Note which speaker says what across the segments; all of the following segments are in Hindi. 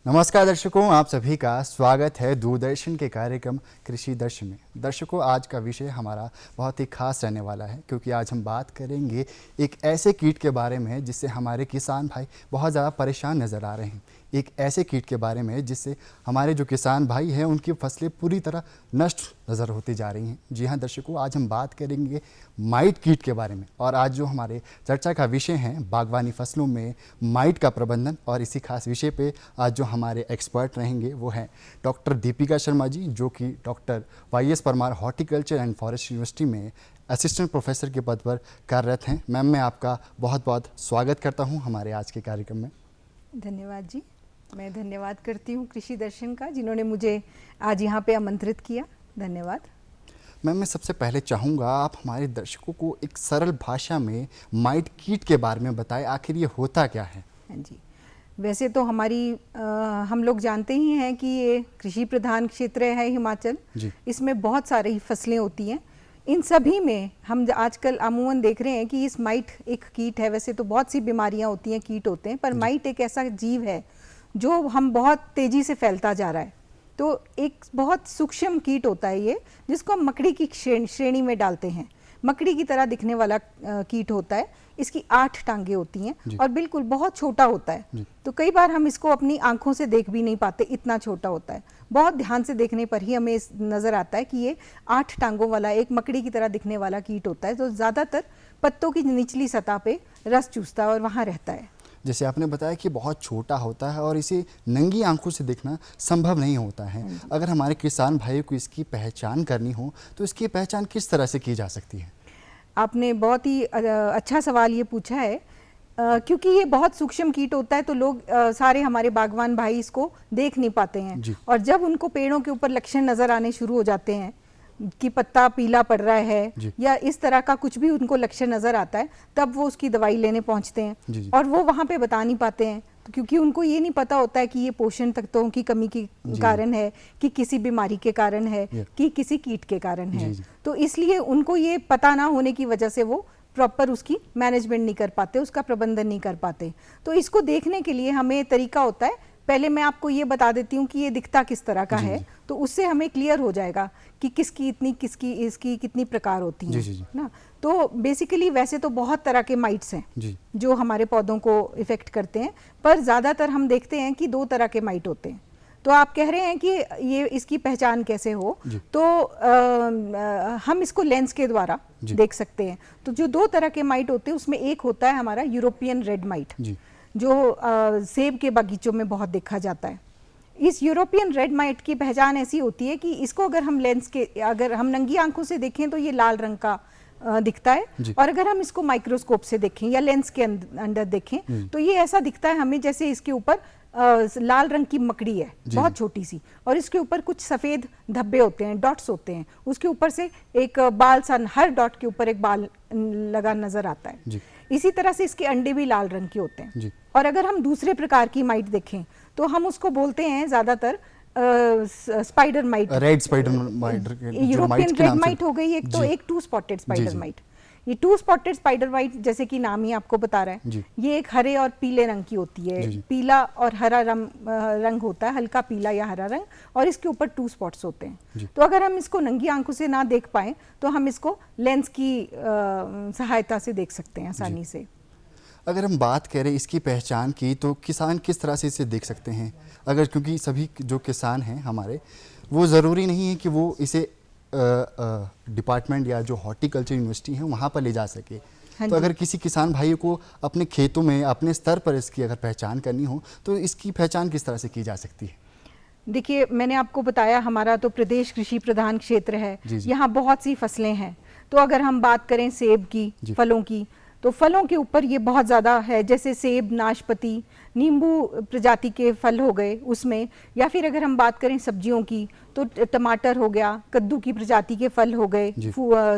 Speaker 1: नमस्कार दर्शकों, आप सभी का स्वागत है दूरदर्शन के कार्यक्रम कृषि दर्शन में। दर्शकों, आज का विषय हमारा बहुत ही खास रहने वाला है, क्योंकि आज हम बात करेंगे एक ऐसे कीट के बारे में जिससे हमारे किसान भाई बहुत ज़्यादा परेशान नज़र आ रहे हैं। एक ऐसे कीट के बारे में जिससे हमारे जो किसान भाई हैं उनकी फसलें पूरी तरह नष्ट नज़र होती जा रही हैं। जी हाँ दर्शकों, आज हम बात करेंगे माइट कीट के बारे में। और आज जो हमारे चर्चा का विषय है बागवानी फसलों में माइट का प्रबंधन, और इसी खास विषय पे आज जो हमारे एक्सपर्ट रहेंगे वो हैं डॉक्टर दीपिका शर्मा जी, जो कि doctor Y S. Parmar horticulture and forest university में असिस्टेंट प्रोफेसर के पद पर कार्यरत हैं। मैम, मैं आपका बहुत बहुत स्वागत करता हूँ हमारे आज के कार्यक्रम में।
Speaker 2: धन्यवाद जी। मैं धन्यवाद करती हूँ कृषि दर्शन का, जिन्होंने मुझे आज यहाँ पे आमंत्रित किया। धन्यवाद।
Speaker 1: मैम, मैं सबसे पहले चाहूँगा आप हमारे दर्शकों को एक सरल भाषा में माइट कीट के बारे में बताएं, आखिर ये होता क्या है।
Speaker 2: हाँ जी, वैसे तो हम लोग जानते ही हैं कि ये कृषि प्रधान क्षेत्र है हिमाचल जी। इसमें बहुत सारी फसलें होती हैं। इन सभी में हम आजकल अमूमन देख रहे हैं कि इस माइट एक कीट है। वैसे तो बहुत सी बीमारियां होती हैं, कीट होते हैं, पर माइट एक ऐसा जीव है जो हम बहुत तेजी से फैलता जा रहा है। तो एक बहुत सूक्ष्म कीट होता है ये, जिसको हम मकड़ी की श्रेणी में डालते हैं। मकड़ी की तरह दिखने वाला कीट होता है। इसकी 8 टांगे होती हैं और बिल्कुल बहुत छोटा होता है। तो कई बार हम इसको अपनी आंखों से देख भी नहीं पाते, इतना छोटा होता है। बहुत ध्यान से देखने पर ही हमें नजर आता है कि ये 8 टांगों वाला एक मकड़ी की तरह दिखने वाला कीट होता है, जो ज्यादातर पत्तों की निचली सतह पे रस चूसता है और वहाँ रहता है।
Speaker 1: जैसे आपने बताया कि बहुत छोटा होता है और इसे नंगी आंखों से देखना संभव नहीं होता है। अगर हमारे किसान भाइयों को इसकी पहचान करनी हो तो इसकी पहचान किस तरह से की जा सकती है?
Speaker 2: आपने बहुत ही अच्छा सवाल ये पूछा है, क्योंकि ये बहुत सूक्ष्म कीट होता है, तो लोग सारे हमारे बागवान भाई इसको देख नहीं पाते हैं। और जब उनको पेड़ों के ऊपर लक्षण नजर आने शुरू हो जाते हैं कि पत्ता पीला पड़ रहा है या इस तरह का कुछ भी उनको लक्षण नजर आता है, तब वो उसकी दवाई लेने पहुंचते हैं। और वो वहां पे बता नहीं पाते हैं, क्योंकि उनको ये नहीं पता होता है कि ये पोषण तत्वों की कमी के कारण है, कि किसी बीमारी के कारण है, कि किसी कीट के कारण है। तो इसलिए उनको ये पता ना होने की वजह से वो प्रॉपर उसकी मैनेजमेंट नहीं कर पाते, उसका प्रबंधन नहीं कर पाते। तो इसको देखने के लिए हमें तरीका होता है। पहले मैं आपको ये बता देती हूँ कि ये दिखता किस तरह का है, तो उससे हमें क्लियर हो जाएगा कि किसकी इसकी कितनी प्रकार होती हैं ना। तो बेसिकली वैसे तो बहुत तरह के माइट्स हैं जो हमारे पौधों को इफेक्ट करते हैं, पर ज़्यादातर हम देखते हैं कि 2 तरह के माइट होते हैं। तो आप कह रहे हैं कि ये इसकी पहचान कैसे हो, तो हम इसको लेंस के द्वारा देख सकते हैं। तो जो 2 तरह के माइट होते हैं उसमें एक होता है हमारा यूरोपियन रेड माइट, जो सेब के बगीचों में बहुत देखा जाता है। इस यूरोपियन रेड माइट की पहचान ऐसी होती है कि इसको अगर हम नंगी आंखों से देखें तो ये लाल रंग का दिखता है, और अगर हम इसको माइक्रोस्कोप से देखें या लेंस के अंदर देखें तो ये ऐसा दिखता है हमें जैसे इसके ऊपर लाल रंग की मकड़ी है, बहुत छोटी सी, और इसके ऊपर कुछ सफेद धब्बे होते हैं, डॉट्स होते हैं। उसके ऊपर से एक बाल सा, हर डॉट के ऊपर एक बाल लगा नजर आता है। इसी तरह से इसके अंडे भी लाल रंग के होते हैं। और अगर हम दूसरे प्रकार की माइट देखें तो हम उसको बोलते हैं ज्यादातर spider mite,
Speaker 1: red spider mite,
Speaker 2: European red might हो गई एक, तो एक 2 स्पॉटेड स्पाइडर माइट। ये 2 स्पॉटेड स्पाइडर माइट, जैसे कि नाम ही आपको बता रहा है, ये एक हरे और पीले रंग की होती है। पीला और हरा रंग होता है, हल्का पीला या हरा रंग, और इसके ऊपर 2 स्पॉट्स होते हैं। तो अगर हम इसको नंगी आंखों से ना देख पाए तो हम इसको लेंस की सहायता से देख सकते हैं आसानी से।
Speaker 1: अगर हम बात करें इसकी पहचान की, तो किसान किस तरह से इसे देख सकते हैं? अगर क्योंकि सभी जो किसान हैं हमारे, वो ज़रूरी नहीं है कि वो इसे डिपार्टमेंट या जो हॉर्टिकल्चर यूनिवर्सिटी है वहाँ पर ले जा सके। तो अगर किसी किसान भाई को अपने खेतों में अपने स्तर पर इसकी अगर पहचान करनी हो तो इसकी पहचान किस तरह से की जा सकती है?
Speaker 2: देखिए, मैंने आपको बताया हमारा तो प्रदेश कृषि प्रधान क्षेत्र है, यहाँ बहुत सी फसलें हैं। तो अगर हम बात करें सेब की, फलों की, तो फलों के ऊपर ये बहुत ज़्यादा है, जैसे सेब, नाशपाती, नींबू प्रजाति के फल हो गए उसमें, या फिर अगर हम बात करें सब्जियों की तो टमाटर हो गया, कद्दू की प्रजाति के फल हो गए,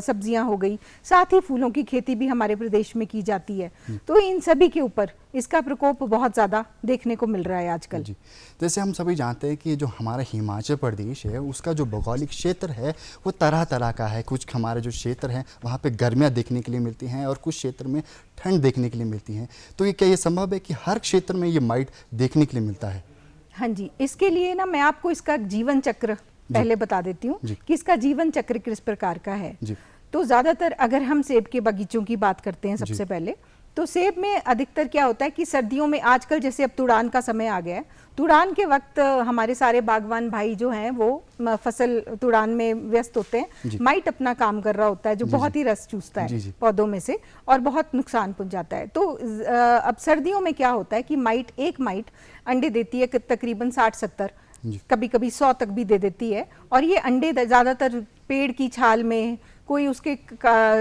Speaker 2: सब्जियां हो गई, साथ ही फूलों की खेती भी हमारे प्रदेश में की जाती है। तो इन सभी के ऊपर इसका प्रकोप बहुत ज़्यादा देखने को मिल रहा है आजकल।
Speaker 1: जैसे हम सभी जानते हैं कि जो हमारा हिमाचल प्रदेश है उसका जो भौगोलिक क्षेत्र है वो तरह तरह का है। कुछ हमारे जो क्षेत्र हैं वहाँ पे गर्मियाँ देखने के लिए मिलती हैं और कुछ क्षेत्र में ठंड देखने के लिए मिलती हैं। तो ये क्या ये संभव है कि हर क्षेत्र में ये माइट देखने के लिए मिलता है?
Speaker 2: हाँ जी, इसके लिए ना मैं आपको इसका जीवन चक्र पहले बता देती हूँ कि इसका जीवन चक्र किस प्रकार का है। तो ज़्यादातर अगर हम सेब के बगीचों की बात करते हैं सबसे पहले, तो सेब में अधिकतर क्या होता है कि सर्दियों में, आजकल जैसे अब तुड़ान का समय आ गया है, तुड़ान के वक्त हमारे सारे बागवान भाई जो हैं वो फसल तुड़ान में व्यस्त होते हैं। माइट अपना काम कर रहा होता है जो बहुत ही रस चूसता है पौधों में से और बहुत नुकसान पहुंचाता है। तो अब सर्दियों में क्या होता है कि एक माइट अंडे देती है तकरीबन 60-70, कभी कभी 100 तक भी दे देती है। और ये अंडे ज़्यादातर पेड़ की छाल में, कोई उसके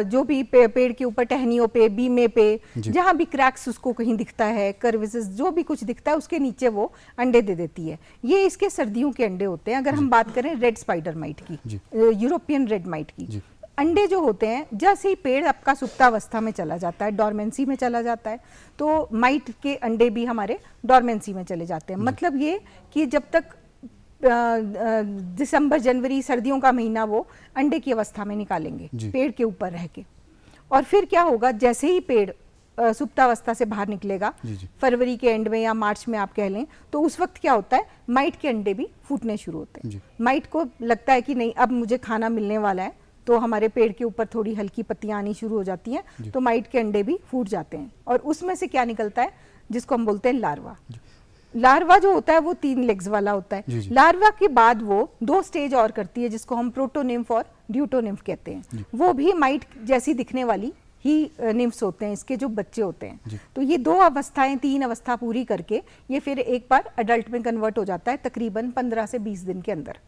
Speaker 2: जो भी पेड़ के ऊपर टहनियों पे, बीमे पे, जहाँ भी क्रैक्स उसको कहीं दिखता है, कर्विसेस जो भी कुछ दिखता है उसके नीचे वो अंडे दे देती है। ये इसके सर्दियों के अंडे होते हैं। अगर हम बात करें रेड स्पाइडर माइट की, यूरोपियन रेड माइट की, अंडे जो होते हैं जैसे ही पेड़ आपका सुप्तावस्था में चला जाता है, डॉर्मेंसी में चला जाता है, तो माइट के अंडे भी हमारे डॉर्मेंसी में चले जाते हैं। मतलब ये कि जब तक दिसंबर जनवरी सर्दियों का महीना वो अंडे की अवस्था में निकालेंगे पेड़ के ऊपर रह के। और फिर क्या होगा, जैसे ही पेड़ सुप्तावस्था से बाहर निकलेगा, फरवरी के एंड में या मार्च में आप कह लें, तो उस वक्त क्या होता है, माइट के अंडे भी फूटने शुरू होते हैं। माइट को लगता है कि नहीं, अब मुझे खाना मिलने वाला है, तो हमारे पेड़ के ऊपर थोड़ी हल्की पत्तियां आनी शुरू हो जाती हैं, तो माइट के अंडे भी फूट जाते हैं। और उसमें से क्या निकलता है, जिसको हम बोलते हैं लार्वा। लार्वा जो होता है वो 3 लेग्स वाला होता है। लार्वा के बाद वो 2 स्टेज और करती है, जिसको हम प्रोटोनिम्फ और ड्यूटोनिम्फ कहते हैं। वो भी माइट जैसी दिखने वाली ही निम्फ्स होते हैं, इसके जो बच्चे होते हैं। तो ये 2 अवस्थाएं, 3 अवस्था पूरी करके ये फिर एक बार अडल्ट में कन्वर्ट हो जाता है तकरीबन 15 से 20 दिन के अंदर।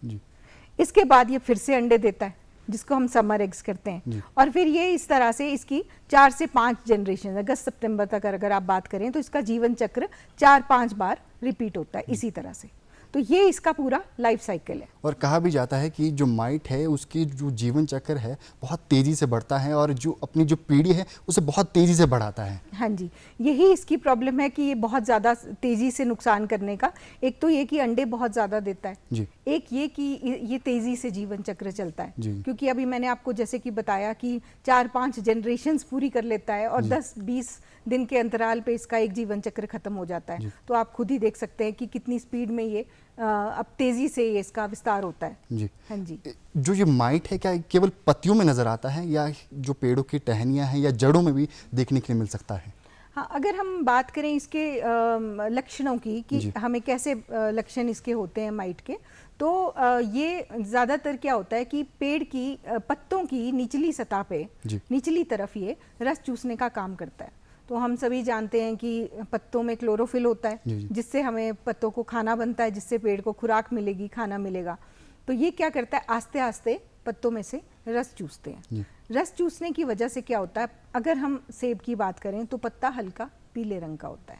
Speaker 2: इसके बाद ये फिर से अंडे देता है, जिसको हम समर एग्स करते हैं। और फिर ये इस तरह से इसकी 4 से 5 जनरेशन, अगस्त सितंबर तक अगर आप बात करें तो इसका जीवन चक्र 4-5 बार रिपीट होता है इसी तरह से। तो ये इसका पूरा लाइफ साइकिल है।
Speaker 1: और कहा भी जाता है कि जो माइट है उसकी जो जीवन चक्र है बहुत तेज़ी से बढ़ता है और जो अपनी जो पीढ़ी है उसे बहुत तेज़ी से बढ़ाता है।
Speaker 2: हाँ जी, यही इसकी प्रॉब्लम है कि ये बहुत ज़्यादा तेज़ी से नुकसान करने का, एक तो ये कि अंडे बहुत ज़्यादा देता है जी। एक ये कि ये तेज़ी से जीवन चक्र चलता है, क्योंकि अभी मैंने आपको जैसे कि बताया कि 4-5 जनरेशन्स पूरी कर लेता है और 10-20 दिन के अंतराल पे इसका एक जीवन चक्र खत्म हो जाता है। तो आप खुद ही देख सकते हैं कि कितनी स्पीड में ये अब तेजी से ये इसका विस्तार होता है जी। हाँ जी,
Speaker 1: जो ये माइट है क्या केवल पत्तियों में नजर आता है या जो पेड़ों की टहनियां हैं या जड़ों में भी देखने के लिए मिल सकता है?
Speaker 2: हाँ, अगर हम बात करें इसके लक्षणों की कि हमें कैसे लक्षण इसके होते हैं माइट के, तो ये ज़्यादातर क्या होता है कि पेड़ की पत्तों की निचली सतह पे, निचली तरफ ये रस चूसने का काम करता है। तो हम सभी जानते हैं कि पत्तों में क्लोरोफिल होता है, जिससे हमें पत्तों को खाना बनता है, जिससे पेड़ को खुराक मिलेगी, खाना मिलेगा। तो ये क्या करता है, आस्ते आस्ते पत्तों में से रस चूसते हैं। रस चूसने की वजह से क्या होता है, अगर हम सेब की बात करें तो पत्ता हल्का पीले रंग का होता है।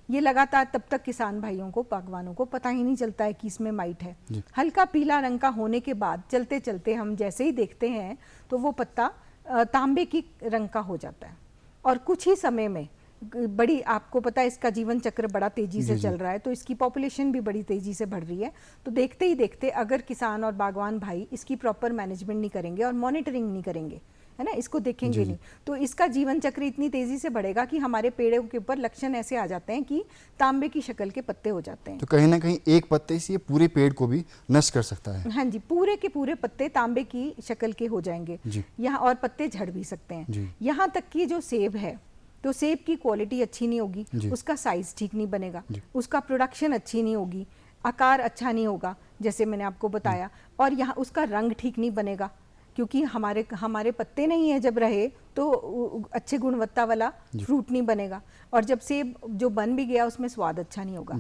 Speaker 2: ये लगातार तब तक किसान भाइयों को, बागवानों को पता ही नहीं चलता है कि इसमें माइट है। हल्का पीला रंग का होने के बाद चलते चलते हम जैसे ही देखते हैं तो वो पत्ता तांबे की रंग का हो जाता है और कुछ ही समय में बड़ी, आपको पता है इसका जीवन चक्र बड़ा तेजी से चल रहा है, तो इसकी पॉपुलेशन भी बड़ी तेजी से बढ़ रही है। तो देखते ही देखते अगर किसान और बागवान भाई इसकी प्रॉपर मैनेजमेंट नहीं करेंगे और मॉनिटरिंग नहीं करेंगे, है ना, इसको देखेंगे नहीं, तो इसका जीवन चक्र इतनी तेजी से बढ़ेगा कि हमारे पेड़ों के ऊपर लक्षण ऐसे आ जाते हैं कि तांबे की शक्ल के पत्ते हो जाते हैं।
Speaker 1: तो कहीं ना कहीं एक पत्ते से ये पूरे पेड़ को भी नष्ट कर सकता है।
Speaker 2: हाँ जी, पूरे के पूरे पत्ते तांबे की शक्ल के हो जाएंगे यहाँ, और पत्ते झड़ भी सकते हैं। यहाँ तक कि जो सेब है, तो सेब की क्वालिटी अच्छी नहीं होगी, उसका साइज ठीक नहीं बनेगा, उसका प्रोडक्शन अच्छी नहीं होगी, आकार अच्छा नहीं होगा जैसे मैंने आपको बताया, और यहाँ उसका रंग ठीक नहीं बनेगा, क्योंकि हमारे पत्ते नहीं है जब रहे तो अच्छे गुणवत्ता वाला फ्रूट नहीं बनेगा, और जब सेब जो बन भी गया उसमें स्वाद अच्छा नहीं होगा।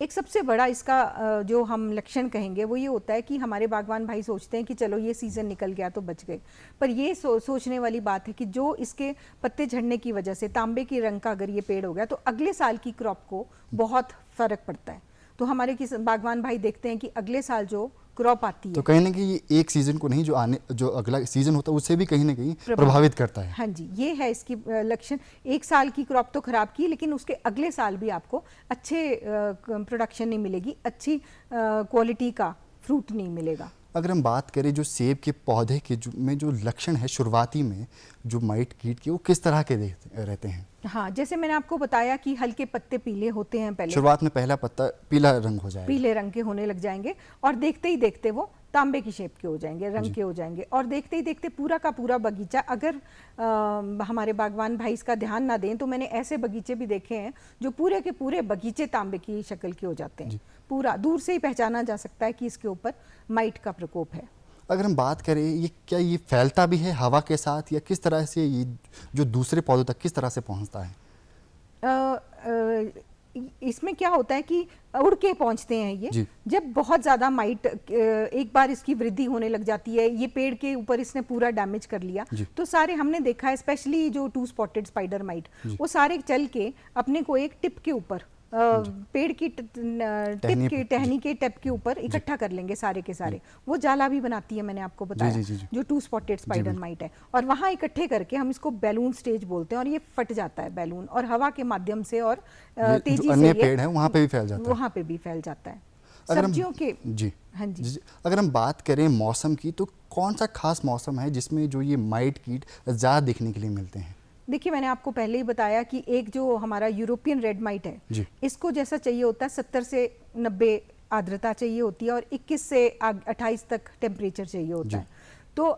Speaker 2: एक सबसे बड़ा इसका जो हम लक्षण कहेंगे वो ये होता है कि हमारे बागवान भाई सोचते हैं कि चलो ये सीज़न निकल गया तो बच गए, पर ये सोचने वाली बात है कि जो इसके पत्ते झड़ने की वजह से तांबे की रंग का अगर ये पेड़ हो गया तो अगले साल की क्रॉप को बहुत फर्क पड़ता है। तो हमारे बागवान भाई देखते हैं कि अगले साल जो क्रॉप आती है,
Speaker 1: तो कहीं ना कहीं ये एक सीजन को नहीं, जो अगला सीजन होता है उससे भी कहीं ना कहीं प्रभावित करता है।
Speaker 2: हाँ जी, ये है इसकी लक्षण। एक साल की क्रॉप तो खराब की, लेकिन उसके अगले साल भी आपको अच्छे प्रोडक्शन नहीं मिलेगी, अच्छी क्वालिटी का फ्रूट नहीं मिलेगा।
Speaker 1: अगर हम बात करें जो सेब के पौधे के में जो लक्षण है शुरुआती में जो माइट कीट के, वो किस तरह के रहते हैं?
Speaker 2: हाँ, जैसे मैंने आपको बताया कि हल्के पत्ते पीले होते हैं, पहले
Speaker 1: शुरुआत में पहला पत्ता पीला रंग हो जाएगा,
Speaker 2: पीले रंग के होने लग जाएंगे और देखते ही देखते वो तांबे की शेप के हो जाएंगे, रंग के हो जाएंगे। और देखते ही देखते पूरा का पूरा बगीचा, अगर हमारे बागवान भाई इसका ध्यान ना दें तो मैंने ऐसे बगीचे भी देखे हैं जो पूरे के पूरे बगीचे तांबे की शक्ल के हो जाते हैं। पूरा दूर से ही पहचाना जा सकता है कि इसके ऊपर माइट का प्रकोप है।
Speaker 1: अगर हम बात करें ये क्या ये फैलता भी है हवा के साथ, या किस तरह से ये जो दूसरे पौधों तक किस तरह से पहुंचता है?
Speaker 2: इसमें क्या होता है कि उड़ के पहुंचते हैं ये। जब बहुत ज़्यादा माइट, एक बार इसकी वृद्धि होने लग जाती है, ये पेड़ के ऊपर इसने पूरा डैमेज कर लिया, तो सारे हमने देखा है, स्पेशली जो 2 स्पॉटेड स्पाइडर माइट, वो सारे चल के अपने को एक टिप के ऊपर, पेड़ की टहनी के टिप के ऊपर इकट्ठा कर लेंगे सारे के सारे। वो जाला भी बनाती है, मैंने आपको बताया, जो 2 स्पॉटेड स्पाइडर माइट है। और वहाँ इकट्ठे करके हम इसको बैलून स्टेज बोलते हैं, और ये फट जाता है बैलून, और हवा के माध्यम से और तेजी से
Speaker 1: अन्य पेड़ है वहाँ पे भी फैल जाता है,
Speaker 2: वहाँ पे भी फैल जाता है। सब्जियों के हाँ जी,
Speaker 1: अगर हम बात करें मौसम की, तो कौन सा खास मौसम है जिसमें जो ये माइट कीट ज़्यादा देखने के लिए मिलते हैं?
Speaker 2: देखिए, मैंने आपको पहले ही बताया कि एक जो हमारा यूरोपियन रेड माइट है, इसको जैसा चाहिए होता है 70 से 90 आर्द्रता चाहिए होती है, और 21 से 28 तक टेम्परेचर चाहिए होता है। तो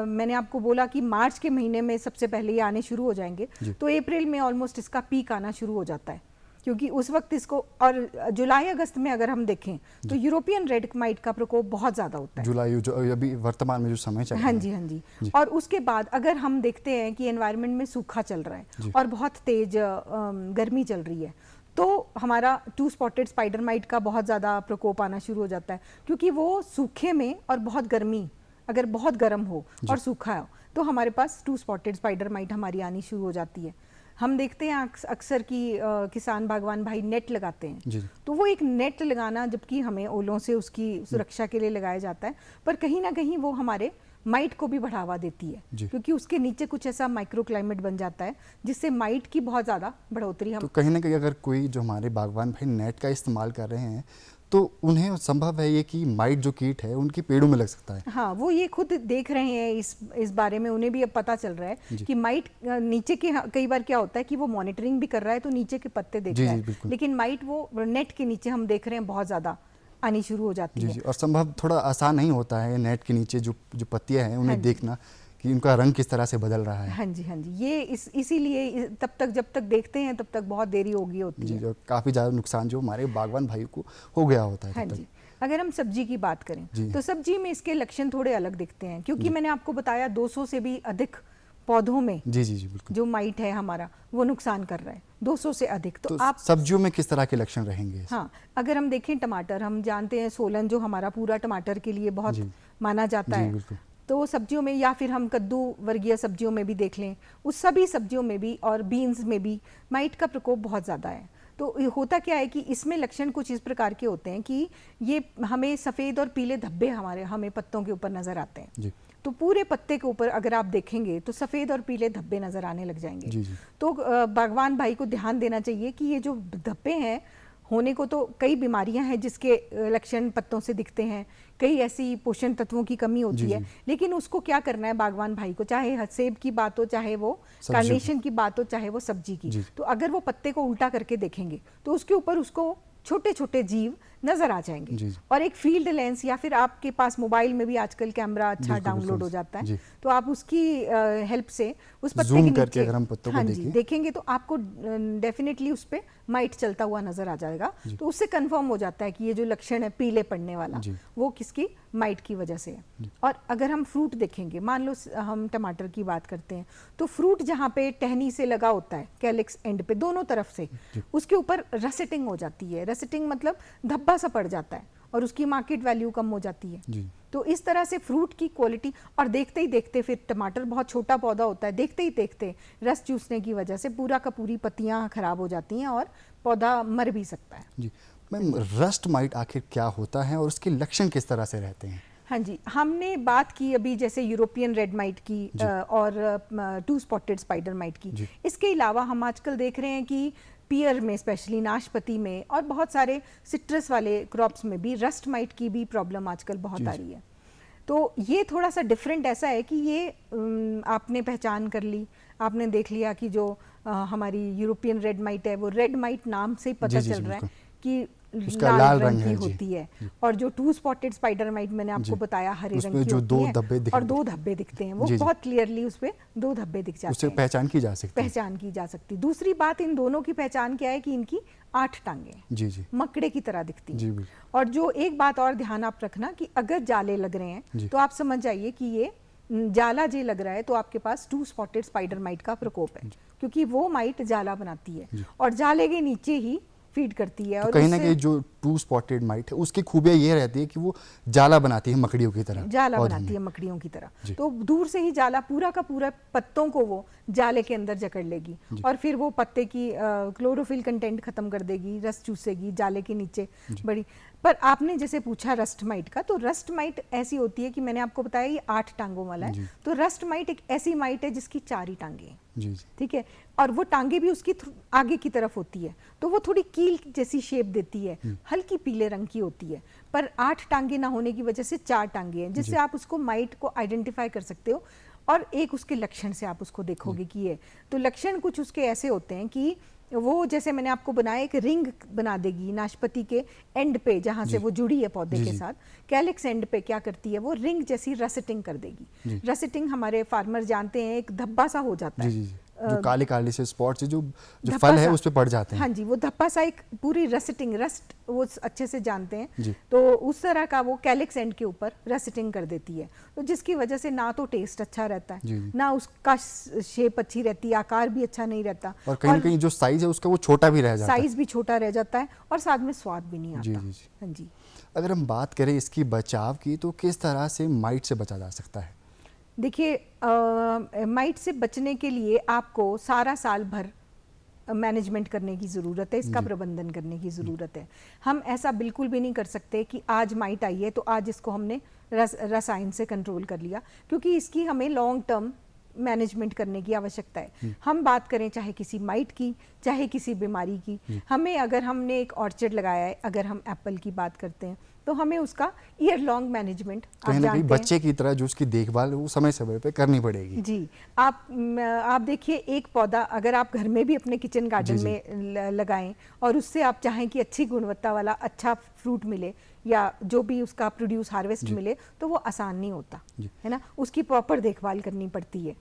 Speaker 2: मैंने आपको बोला कि मार्च के महीने में सबसे पहले ये आने शुरू हो जाएंगे, तो अप्रैल में ऑलमोस्ट इसका पीक आना शुरू हो जाता है, क्योंकि उस वक्त इसको, और जुलाई अगस्त में अगर हम देखें तो यूरोपियन रेड माइट का प्रकोप बहुत ज़्यादा होता है।
Speaker 1: जुलाई जो अभी वर्तमान में जो समय चल रहा है।
Speaker 2: हाँ जी। और उसके बाद अगर हम देखते हैं कि एनवायरनमेंट में सूखा चल रहा है और बहुत तेज गर्मी चल रही है, तो हमारा 2 स्पॉटेड स्पाइडर माइट का बहुत ज़्यादा प्रकोप आना शुरू हो जाता है, क्योंकि वो सूखे में और बहुत गर्मी, अगर बहुत गर्म हो और सूखा हो, तो हमारे पास 2 स्पॉटेड स्पाइडर माइट हमारी आनी शुरू हो जाती है। हम देखते हैं अक्सर कि किसान बागवान भाई नेट लगाते हैं, तो वो एक नेट लगाना, जबकि हमें ओलों से उसकी सुरक्षा के लिए लगाया जाता है, पर कहीं ना कहीं वो हमारे माइट को भी बढ़ावा देती है, क्योंकि उसके नीचे कुछ ऐसा माइक्रो क्लाइमेट बन जाता है जिससे माइट की बहुत ज़्यादा बढ़ोतरी हम।
Speaker 1: तो कहीं ना कहीं अगर कोई जो हमारे बागवान भाई नेट का इस्तेमाल कर रहे हैं, तो उन्हें संभव है ये कि माइट जो कीट है उनकी पेड़ों में लग सकता है।
Speaker 2: हाँ, वो ये खुद देख रहे हैं इस बारे में, उन्हें भी अब पता चल रहा है कि माइट नीचे के, कई बार क्या होता है कि वो मॉनिटरिंग भी कर रहा है तो नीचे के पत्ते देख रहा है, लेकिन माइट वो नेट के नीचे हम देख रहे हैं बहुत ज़्यादा आनी शुरू हो जाती है।
Speaker 1: और संभव थोड़ा आसान नहीं होता है नेट के नीचे जो पत्तियां हैं उन्हें देखना कि उनका रंग किस तरह से बदल रहा है।
Speaker 2: हाँ जी, ये इसीलिए जब तक देखते हैं तब तक बहुत देरी हो गई होती है,
Speaker 1: काफ़ी ज़्यादा नुकसान जो हमारे बागवान भाई को हो गया होता है।
Speaker 2: हाँ जी। अगर हम सब्जी की बात करें तो सब्जी में इसके लक्षण थोड़े अलग दिखते हैं, क्योंकि मैंने आपको बताया 200 से भी अधिक पौधों में
Speaker 1: बिल्कुल
Speaker 2: जो माइट है हमारा, वो नुकसान कर रहा है, 200 से अधिक। तो आप
Speaker 1: सब्जियों में किस तरह के लक्षण रहेंगे?
Speaker 2: हाँ, अगर हम देखें टमाटर, हम जानते हैं सोलन जो हमारा पूरा टमाटर के लिए बहुत माना जाता है, तो सब्जियों में, या फिर हम कद्दू वर्गीय सब्जियों में भी देख लें, उस सभी सब्जियों में भी और बीन्स में भी माइट का प्रकोप बहुत ज़्यादा है। तो होता क्या है कि इसमें लक्षण कुछ इस प्रकार के होते हैं कि ये हमें सफ़ेद और पीले धब्बे हमें पत्तों के ऊपर नज़र आते हैं। तो पूरे पत्ते के ऊपर अगर आप देखेंगे तो सफ़ेद और पीले धब्बे नज़र आने लग जाएंगे। तो बागवान भाई को ध्यान देना चाहिए कि ये जो धब्बे हैं, होने को तो कई बीमारियां हैं जिसके लक्षण पत्तों से दिखते हैं, कई ऐसी पोषण तत्वों की कमी होती है, लेकिन उसको क्या करना है बागवान भाई को, चाहे सेब की बात हो, चाहे वो कार्नेशन की बात हो, चाहे वो सब्जी की, तो अगर वो पत्ते को उल्टा करके देखेंगे तो उसके ऊपर उसको छोटे छोटे जीव नजर आ जाएंगे। और एक फील्ड लेंस, या फिर आपके पास मोबाइल में भी आजकल कैमरा अच्छा डाउनलोड हो जाता है, तो आप उसकी हेल्प से उस पत्ते के नीचे
Speaker 1: अगर हम पत्तों को
Speaker 2: देखेंगे तो आपको डेफिनेटली उस पे माइट चलता हुआ नजर आ जाएगा। तो उससे कंफर्म हो जाता है कि ये जो लक्षण है पीले पड़ने वाला, वो किसकी, माइट की वजह से है। और अगर हम फ्रूट देखेंगे, मान लो हम टमाटर की बात करते हैं, तो फ्रूट जहाँ पे टहनी से लगा होता है, कैलिक्स एंड पे दोनों तरफ से, उसके ऊपर रसेटिंग हो जाती है। रसेटिंग मतलब धब्बा सा पड़ जाता है और उसकी मार्केट वैल्यू कम हो जाती है। तो इस तरह से फ्रूट की क्वालिटी, और देखते ही देखते फिर टमाटर बहुत छोटा पौधा होता है, देखते ही देखते रस चूसने की वजह से पूरा का पूरी पत्तियां खराब हो जाती हैं और पौधा मर भी सकता है।
Speaker 1: जी मैम, रस्ट माइट आखिर क्या होता है और उसके लक्षण किस तरह से रहते हैं?
Speaker 2: हाँ जी, हमने बात की अभी जैसे यूरोपियन रेड माइट की और टू स्पॉटेड स्पाइडर माइट की। इसके अलावा हम आजकल देख रहे हैं कि पियर में, स्पेशली नाशपाती में और बहुत सारे सिट्रस वाले क्रॉप्स में भी रस्ट माइट की भी प्रॉब्लम आजकल बहुत आ रही है। तो ये थोड़ा सा डिफरेंट ऐसा है कि ये आपने पहचान कर ली, आपने देख लिया कि जो हमारी यूरोपियन रेड माइट है वो रेड माइट नाम से ही पता चल रहा है कि लाल रंग की होती है। और जो टू स्पॉटेड स्पाइडर माइट मैंने आपको बताया हरे रंग की होती है और 2 धब्बे दिखते हैं, वो बहुत क्लियरली उस पे 2 धब्बे दिख जाते हैं,
Speaker 1: उससे पहचान की जा सकती है।
Speaker 2: दूसरी बात, इन दोनों की पहचान क्या है कि इनकी 8 टांगे
Speaker 1: जी
Speaker 2: मकड़े की तरह दिखती हैं। और जो एक बात और ध्यान आप रखना कि अगर जाले लग रहे हैं तो आप समझ जाइए कि ये जाला जे लग रहा है तो आपके पास टू स्पॉटेड स्पाइडर माइट का प्रकोप है, क्योंकि वो माइट जाला बनाती है और जाले के नीचे ही फीड करती है।
Speaker 1: तो
Speaker 2: और
Speaker 1: कहीं ना कहीं जो टू स्पॉटेड माइट है उसकी खूबियां ये रहती है कि वो जाला बनाती है मकड़ियों की तरह,
Speaker 2: मकड़ियों की तरह। तो दूर से ही जाला पूरा का पूरा पत्तों को वो जाले के अंदर जकड़ लेगी और फिर वो पत्ते की क्लोरोफिल कंटेंट खत्म कर देगी, रस चूसेगी जाले के नीचे बड़ी। पर आपने जैसे पूछा रस्ट माइट का, तो रस्ट माइट ऐसी होती है कि मैंने आपको बताया ये 8 टांगों वाला है। तो रस्ट माइट एक ऐसी माइट है जिसकी 4 ही टांगे हैं, ठीक है, और वो टांगे भी उसकी आगे की तरफ होती है, तो वो थोड़ी कील जैसी शेप देती है, हल्की पीले रंग की होती है। पर 8 टांगे ना होने की वजह से 4 टांगे हैं, जिससे आप उसको माइट को आइडेंटिफाई कर सकते हो। और एक उसके लक्षण से आप उसको देखोगे कि ये, तो लक्षण कुछ उसके ऐसे होते हैं कि वो, जैसे मैंने आपको बनाया, एक रिंग बना देगी नाशपाती के एंड पे जहां से वो जुड़ी है पौधे के साथ, कैलिक्स एंड पे क्या करती है वो रिंग जैसी रसेटिंग कर देगी। रसेटिंग हमारे फार्मर जानते हैं, एक धब्बा सा हो जाता है,
Speaker 1: जो काले काले से स्पॉट से जो फल है उस पे पड़ जाते हैं।
Speaker 2: हाँ जी, वो धब्बा सा एक पूरी रसेटिंग, रस्ट वो अच्छे से जानते हैं, तो उस तरह का वो कैलिक्स एंड के ऊपर रसेटिंग कर देती है, तो जिसकी वजह से ना तो टेस्ट अच्छा रहता है, ना उसका शेप अच्छी रहती है, आकार भी अच्छा नहीं रहता,
Speaker 1: और कहीं ना कहीं जो साइज है उसका वो छोटा भी रह जाता है,
Speaker 2: साइज भी छोटा रह जाता है और साथ में स्वाद भी नहीं आता। हाँ जी।
Speaker 1: अगर हम बात करें इसकी बचाव की, तो किस तरह से माइट से बचा जा सकता है?
Speaker 2: देखिए, माइट से बचने के लिए आपको सारा साल भर मैनेजमेंट करने की ज़रूरत है, इसका प्रबंधन करने की ज़रूरत है। हम ऐसा बिल्कुल भी नहीं कर सकते कि आज माइट आई है तो आज इसको हमने रसायन से कंट्रोल कर लिया, क्योंकि इसकी हमें लॉन्ग टर्म मैनेजमेंट करने की आवश्यकता है। हम बात करें चाहे किसी माइट की, चाहे किसी बीमारी की, हमें, अगर हमने एक ऑर्चर्ड लगाया है, अगर हम एप्पल की बात करते हैं, तो हमें उसका ईयर लॉन्ग मैनेजमेंट,
Speaker 1: कहीं ना कहीं बच्चे की तरह जो उसकी देखभाल वो समय समय पे करनी पड़ेगी।
Speaker 2: जी, आप देखिए, एक पौधा अगर आप घर में भी अपने किचन गार्डन में लगाएं और उससे आप चाहें कि अच्छी गुणवत्ता वाला अच्छा फ्रूट मिले या जो भी उसका प्रोड्यूस हार्वेस्ट मिले, तो वो आसान नहीं होता है ना, उसकी प्रॉपर देखभाल करनी पड़ती है।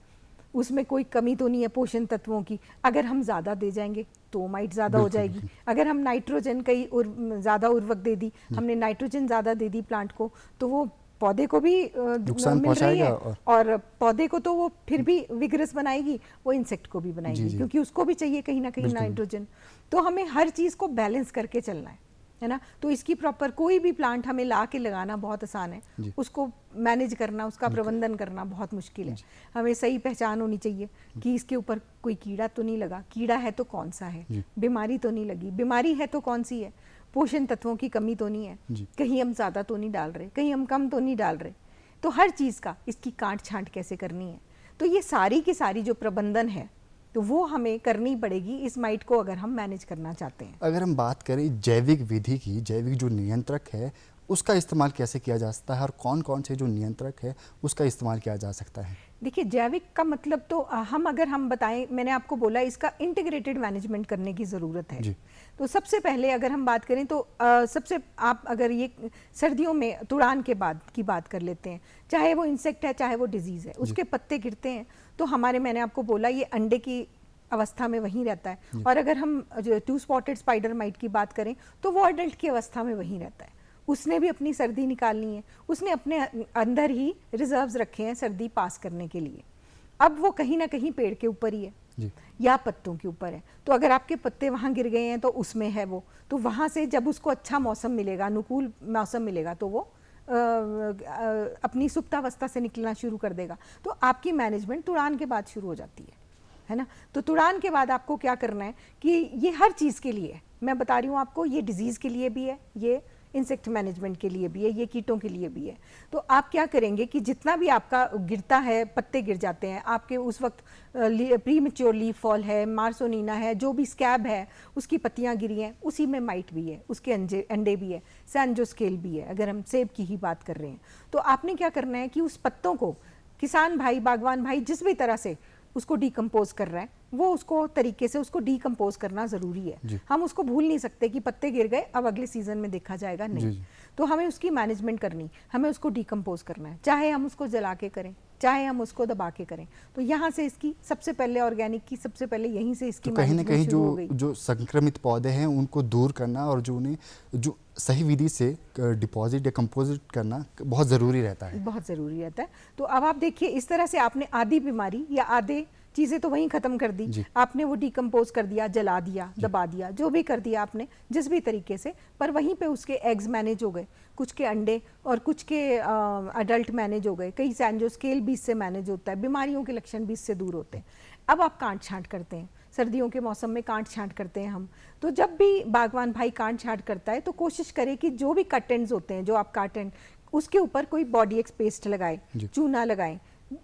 Speaker 2: उसमें कोई कमी तो नहीं है पोषण तत्वों की, अगर हम ज़्यादा दे जाएंगे तो माइट ज़्यादा हो जाएगी। अगर हम नाइट्रोजन कई ज़्यादा उर्वरक दे दी, हमने नाइट्रोजन ज़्यादा दे दी प्लांट को, तो वो पौधे को भी
Speaker 1: नुकसान
Speaker 2: मिल रही है
Speaker 1: और
Speaker 2: पौधे को तो वो फिर भी विगरस बनाएगी, वो इंसेक्ट को भी बनाएगी, क्योंकि उसको भी चाहिए कहीं ना कहीं नाइट्रोजन। तो हमें हर चीज़ को बैलेंस करके चलना है ना। तो इसकी प्रॉपर, कोई भी प्लांट हमें ला के लगाना बहुत आसान है, उसको मैनेज करना, उसका प्रबंधन करना बहुत मुश्किल है। हमें सही पहचान होनी चाहिए कि इसके ऊपर कोई कीड़ा तो नहीं लगा, कीड़ा है तो कौन सा है, बीमारी तो नहीं लगी, बीमारी है तो कौन सी है, पोषण तत्वों की कमी तो नहीं है, कहीं हम ज़्यादा तो नहीं डाल रहे, कहीं हम कम तो नहीं डाल रहे। तो हर चीज़ का, इसकी काट छांट कैसे करनी है, तो ये सारी की सारी जो प्रबंधन है तो वो हमें करनी पड़ेगी इस माइट को, अगर हम मैनेज करना चाहते हैं।
Speaker 1: अगर हम बात करें जैविक विधि की, जैविक जो नियंत्रक है उसका इस्तेमाल कैसे किया जा सकता है और कौन कौन से जो नियंत्रक है उसका इस्तेमाल किया जा सकता है?
Speaker 2: देखिए, जैविक का मतलब तो अगर हम बताएं, मैंने आपको बोला इसका इंटीग्रेटेड मैनेजमेंट करने की ज़रूरत है। तो सबसे पहले अगर हम बात करें तो सबसे, आप अगर ये सर्दियों में तुड़ान के बाद की बात कर लेते हैं, चाहे वो इंसेक्ट है चाहे वो डिजीज़ है, उसके पत्ते गिरते हैं तो मैंने आपको बोला ये अंडे की अवस्था में वहीं रहता है, और अगर हम जो टू स्पॉटेड स्पाइडर माइट की बात करें तो वो अडल्ट की अवस्था में वहीं रहता है। उसने भी अपनी सर्दी निकालनी है, उसने अपने अंदर ही रिजर्व्स रखे हैं सर्दी पास करने के लिए। अब वो कहीं ना कहीं पेड़ के ऊपर ही है या पत्तों के ऊपर है, तो अगर आपके पत्ते वहाँ गिर गए हैं तो उसमें है वो, तो वहाँ से जब उसको अच्छा मौसम मिलेगा, अनुकूल मौसम मिलेगा, तो वो अपनी सुप्तावस्था से निकलना शुरू कर देगा। तो आपकी मैनेजमेंट तुड़ान के बाद शुरू हो जाती है ना। तो तुड़ान के बाद आपको क्या करना है कि ये हर चीज़ के लिए, मैं बता रही हूँ आपको, ये डिजीज़ के लिए भी है, ये इंसेक्ट मैनेजमेंट के लिए भी है, ये कीटों के लिए भी है। तो आप क्या करेंगे कि जितना भी आपका गिरता है, पत्ते गिर जाते हैं आपके उस वक्त, प्री मैच्योर लीफ फॉल है, मार्सोनीना है, जो भी स्कैब है उसकी पत्तियां गिरी हैं, उसी में माइट भी है, उसके अंडे भी है, सैंजोस्केल भी है, अगर हम सेब की ही बात कर रहे हैं। तो आपने क्या करना है कि उस पत्तों को किसान भाई, बागवान भाई जिस भी तरह से उसको डिकम्पोज कर रहा है, वो उसको तरीके से उसको डिकम्पोज करना ज़रूरी है। हम उसको भूल नहीं सकते कि पत्ते गिर गए अब अगले सीजन में देखा जाएगा, नहीं। तो हमें उसकी मैनेजमेंट करनी, हमें उसको डिकम्पोज करना है, चाहे हम उसको जला के करें, चाहे हम उसको दबा के करें। तो यहाँ से इसकी सबसे पहले ऑर्गेनिक की सबसे पहले यहीं से इसकी
Speaker 1: तो कहीं ना कहीं जो संक्रमित पौधे हैं उनको दूर करना और जो उन्हें जो सही विधि से डिपॉजिट या कंपोजिट करना बहुत ज़रूरी रहता है,
Speaker 2: बहुत ज़रूरी रहता है। तो अब आप देखिए, इस तरह से आपने आधी बीमारी या आधे चीज़ें तो वहीं ख़त्म कर दी, आपने वो डिकम्पोज कर दिया, जला दिया, दबा दिया, जो भी कर दिया आपने जिस भी तरीके से, पर वहीं पे उसके एग्स मैनेज हो गए, कुछ के अंडे और कुछ के अडल्ट मैनेज हो गए, कई सैंजोस्केल भी इससे मैनेज होता है, बीमारियों के लक्षण भी इससे दूर होते हैं। अब आप काट छांट करते हैं, सर्दियों के मौसम में काट छांट करते हैं हम। तो जब भी बागवान भाई काट छांट करता है तो कोशिश करे कि जो भी कट एंड्स होते हैं, जो आप काट एंड, उसके ऊपर कोई बॉडी एक्स पेस्ट लगाए, चूना लगाएं,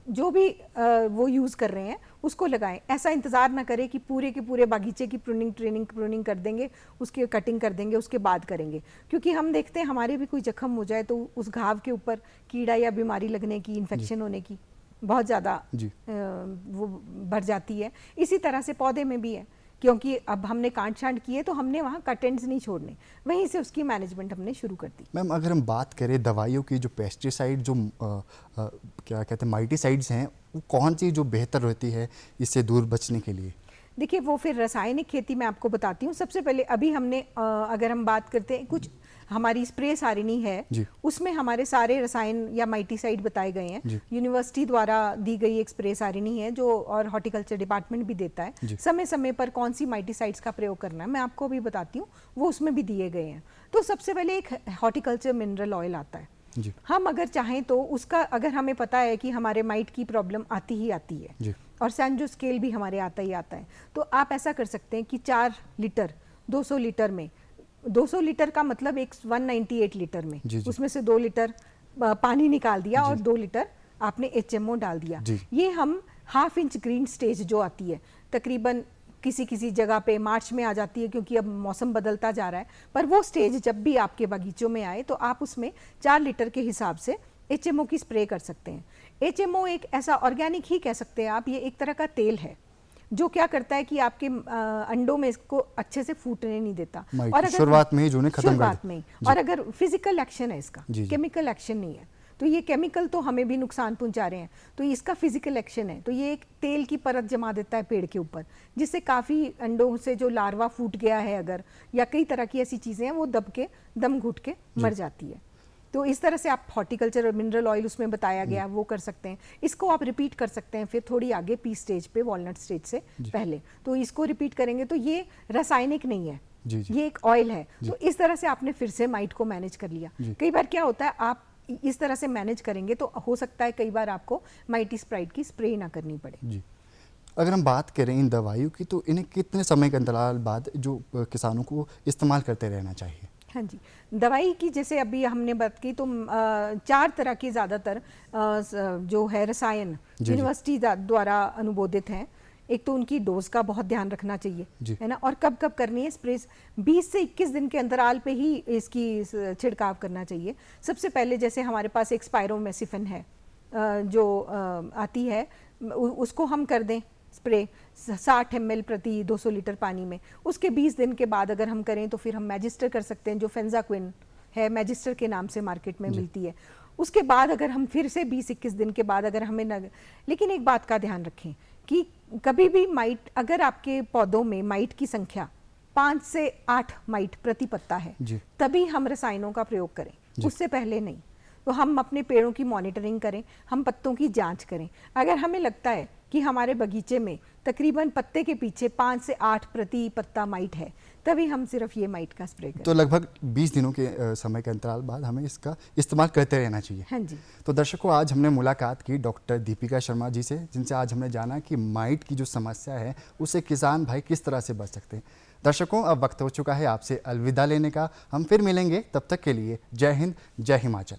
Speaker 2: जो भी वो यूज़ कर रहे हैं उसको लगाएं। ऐसा इंतज़ार ना करें कि पूरे के पूरे बागीचे की प्रूनिंग कर देंगे, उसकी कटिंग कर देंगे, उसके बाद करेंगे, क्योंकि हम देखते हैं हमारे भी कोई जख्म हो जाए तो उस घाव के ऊपर कीड़ा या बीमारी लगने की, इन्फेक्शन होने की बहुत ज़्यादा वो बढ़ जाती है। इसी तरह से पौधे में भी है, क्योंकि अब हमने काट छांट किए तो हमने वहाँ कट एंड्स नहीं छोड़ने, वहीं से उसकी मैनेजमेंट हमने शुरू कर दी।
Speaker 1: मैम, अगर हम बात करें दवाइयों की, जो पेस्टिसाइड, जो क्या कहते हैं माइटिसाइड्स हैं, वो कौन सी जो बेहतर रहती है इससे दूर बचने के लिए?
Speaker 2: देखिए, वो फिर रासायनिक खेती में आपको बताती हूँ। सबसे पहले अभी हमने अगर हम बात करते हैं, कुछ हमारी स्प्रे सारिणी है, उसमें हमारे सारे रसायन या माइटिसाइड बताए गए हैं। यूनिवर्सिटी द्वारा दी गई एक स्प्रे सारिणी है जो, और हॉर्टिकल्चर डिपार्टमेंट भी देता है, समय समय पर कौन सी माइटिसाइड्स का प्रयोग करना है, मैं आपको अभी बताती हूँ, वो उसमें भी दिए गए हैं। तो सबसे पहले एक हॉर्टिकल्चर मिनरल ऑयल आता है। हम अगर चाहें तो उसका, अगर हमें पता है कि हमारे माइट की प्रॉब्लम आती ही आती है और सैंजोस्केल भी हमारे आता ही आता है, तो आप ऐसा कर सकते हैं कि 4 लीटर 200 लीटर में, 200 लीटर का मतलब 198 लीटर में, उसमें से 2 लीटर पानी निकाल दिया और 2 लीटर आपने HMO डाल दिया। ये हम ½ इंच ग्रीन स्टेज जो आती है, तकरीबन किसी किसी जगह पे मार्च में आ जाती है क्योंकि अब मौसम बदलता जा रहा है, पर वो स्टेज जब भी आपके बगीचों में आए तो आप उसमें 4 लीटर के हिसाब से HMO की स्प्रे कर सकते हैं। HMO एक ऐसा ऑर्गेनिक ही कह सकते हैं आप, ये एक तरह का तेल है जो क्या करता है कि आपके अंडों में इसको अच्छे से फूटने नहीं देता, और अगर
Speaker 1: शुरुआत में ही जो खत्म
Speaker 2: शुरुआत में, और अगर फिजिकल एक्शन है इसका, केमिकल एक्शन नहीं है, तो ये केमिकल तो हमें भी नुकसान पहुंचा रहे हैं, तो इसका फिजिकल एक्शन है। तो ये एक तेल की परत जमा देता है पेड़ के ऊपर, जिससे काफ़ी अंडों से जो लार्वा फूट गया है अगर, या कई तरह की ऐसी चीज़ें हैं, वो दम घुट के मर जाती है। तो इस तरह से आप हॉर्टिकल्चर और मिनरल ऑयल उसमें बताया गया वो कर सकते हैं। इसको आप रिपीट कर सकते हैं फिर थोड़ी आगे पी स्टेज पे, वॉलनट स्टेज से पहले, तो इसको रिपीट करेंगे। तो ये रासायनिक नहीं है, ये एक ऑयल है। तो इस तरह से आपने फिर से माइट को मैनेज कर लिया। कई बार क्या होता है, आप इस तरह से मैनेज करेंगे तो हो सकता है कई बार आपको माइटिस्प्राइड की स्प्रे ना करनी पड़े।
Speaker 1: अगर हम बात करें इन दवाइयों की, तो इन्हें कितने समय के अंतराल बाद जो किसानों को इस्तेमाल करते रहना चाहिए?
Speaker 2: हाँ जी, दवाई की जैसे अभी हमने बात की तो 4 तरह के ज़्यादातर जो है रसायन यूनिवर्सिटी द्वारा अनुमोदित हैं। एक तो उनकी डोज का बहुत ध्यान रखना चाहिए, है ना, और कब कब करनी है स्प्रे। 20 से 21 दिन के अंतराल पे ही इसकी छिड़काव करना चाहिए। सबसे पहले जैसे हमारे पास एक स्पायरोमेसिफिन है जो आती है, उसको हम कर दें स्प्रे 60 ml प्रति 200 लीटर पानी में। उसके 20 दिन के बाद अगर हम करें तो फिर हम मैजिस्टर कर सकते हैं, जो फेंजाक्विन है, मैजिस्टर के नाम से मार्केट में मिलती है। उसके बाद अगर हम फिर से 20-21 दिन के बाद अगर हमें लेकिन एक बात का ध्यान रखें कि कभी भी माइट, अगर आपके पौधों में माइट की संख्या 5 से 8 माइट प्रति पत्ता है, तभी हम रसायनों का प्रयोग करें, उससे पहले नहीं। तो हम अपने पेड़ों की मॉनिटरिंग करें, हम पत्तों की जांच करें। अगर हमें लगता है कि हमारे बगीचे में तकरीबन पत्ते के पीछे 5 से 8 प्रति पत्ता माइट है, तभी हम सिर्फ ये माइट का स्प्रे करें।
Speaker 1: तो लगभग 20 दिनों के समय के अंतराल बाद हमें इसका इस्तेमाल करते रहना चाहिए।
Speaker 2: हाँ जी।
Speaker 1: तो दर्शकों, आज हमने मुलाकात की डॉक्टर दीपिका शर्मा जी से, जिनसे आज हमने जाना कि माइट की जो समस्या है उससे किसान भाई किस तरह से बच सकते हैं। दर्शकों, अब वक्त हो चुका है आपसे अलविदा लेने का। हम फिर मिलेंगे, तब तक के लिए जय हिंद, जय हिमाचल।